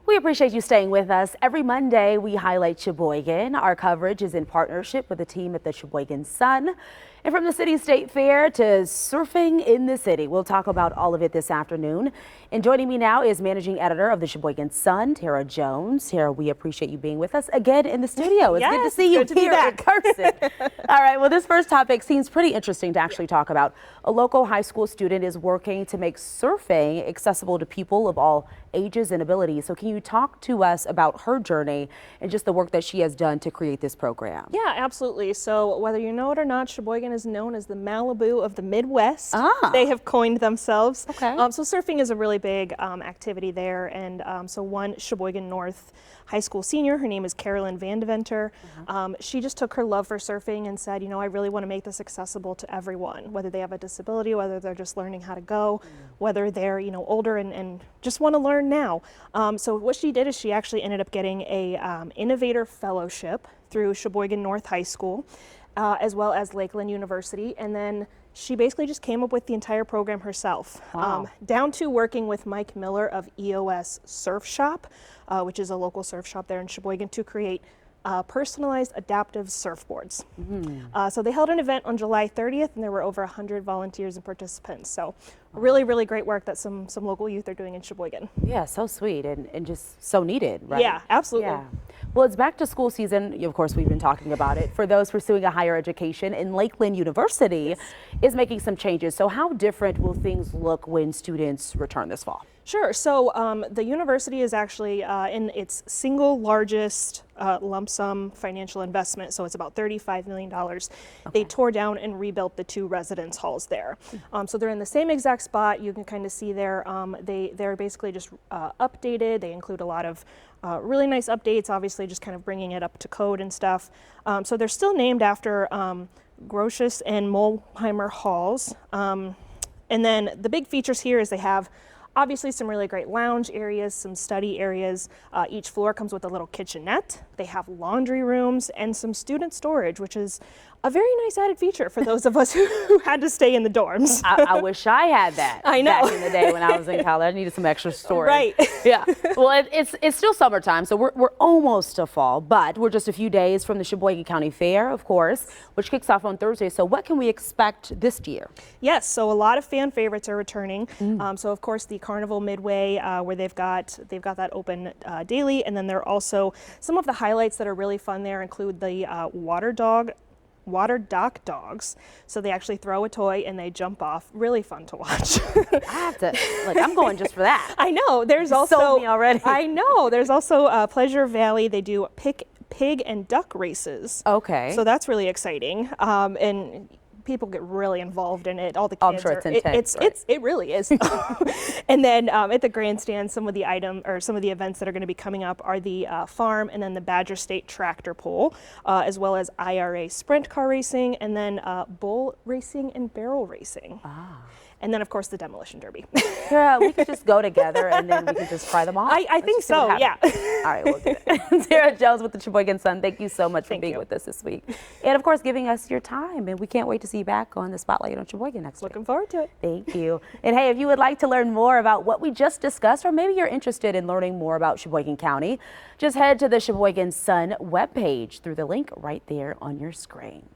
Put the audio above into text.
We appreciate you staying with us. Every Monday, we highlight Sheboygan. Our coverage is in partnership with the team at the Sheboygan Sun. And from the City State Fair to surfing in the city, we'll talk about all of it this afternoon. And joining me now is managing editor of the Sheboygan Sun, Tara Jones. Tara, we appreciate you being with us again in the studio. It's good to see you here in person. All right, well, this first topic seems pretty interesting to actually talk about. A local high school student is working to make surfing accessible to people of all ages and abilities. So can you talk to us about her journey and just the work that she has done to create this program? Yeah, absolutely. So whether you know it or not, Sheboygan is known as the Malibu of the Midwest. They have coined themselves. Okay. So surfing is a really big activity there. And so one Sheboygan North high school senior, her name is Carolyn Vandeventer. She just took her love for surfing and said, you know, I really want to make this accessible to everyone, whether they have a disability, whether they're just learning how to go, whether they're, you know, older and just want to learn now. So what she did is she actually ended up getting a Innovator Fellowship through Sheboygan North High School, as well as Lakeland University. And then she basically just came up with the entire program herself, down to working with Mike Miller of EOS Surf Shop, which is a local surf shop there in Sheboygan, to create personalized adaptive surfboards. So they held an event on July 30th, and there were over 100 volunteers and participants. So really, really great work that some local youth are doing in Sheboygan. Yeah, so sweet and just so needed, right? Yeah, absolutely. Yeah. Well, it's back to school season. Of course, we've been talking about it. For those pursuing a higher education, in Lakeland University is making some changes. So how different will things look when students return this fall? Sure. So the university is actually in its single largest lump sum financial investment. So it's about $35 million. They tore down and rebuilt the two residence halls there. So they're in the same exact spot. You can kind of see there. They're basically just updated. They include a lot of really nice updates, obviously just kind of bringing it up to code and stuff. So they're still named after Grotius and Molheimer halls. And then the big features here is they have obviously some really great lounge areas, some study areas. Each floor comes with a little kitchenette. They have laundry rooms and some student storage, which is a very nice added feature for those of us who had to stay in the dorms. I wish I had that. I know. Back in the day when I was in college, I needed some extra storage. Right. Yeah. Well, it's still summertime, so we're almost to fall, but we're just a few days from the Sheboygan County Fair, of course, which kicks off on Thursday. So what can we expect this year? Yes. So a lot of fan favorites are returning. So of course the Carnival Midway, where they've got that open daily, and then there are also some of the highlights that are really fun there include the water dock dogs. So they actually throw a toy and they jump off. Really fun to watch. I have to, I'm going just for that. I know. There's also, sold me already. I know. There's also Pleasure Valley. They do pig and duck races. Okay. So that's really exciting. And people get really involved in it. All the kids. I'm sure it's intense. It really is. And then at the grandstand, some of the events that are going to be coming up are the farm, and then the Badger State tractor pull, as well as IRA sprint car racing, and then bull racing and barrel racing. And then, of course, the demolition derby. Yeah, we could just go together and then we can just try them all. I think so, yeah. All right, we'll do it. Tara Jones with the Sheboygan Sun, thank you so much for being with us this week. And, of course, giving us your time. And we can't wait to see you back on the Spotlight on Sheboygan next week. Looking forward to it. Thank you. And, hey, if you would like to learn more about what we just discussed, or maybe you're interested in learning more about Sheboygan County, just head to the Sheboygan Sun webpage through the link right there on your screen.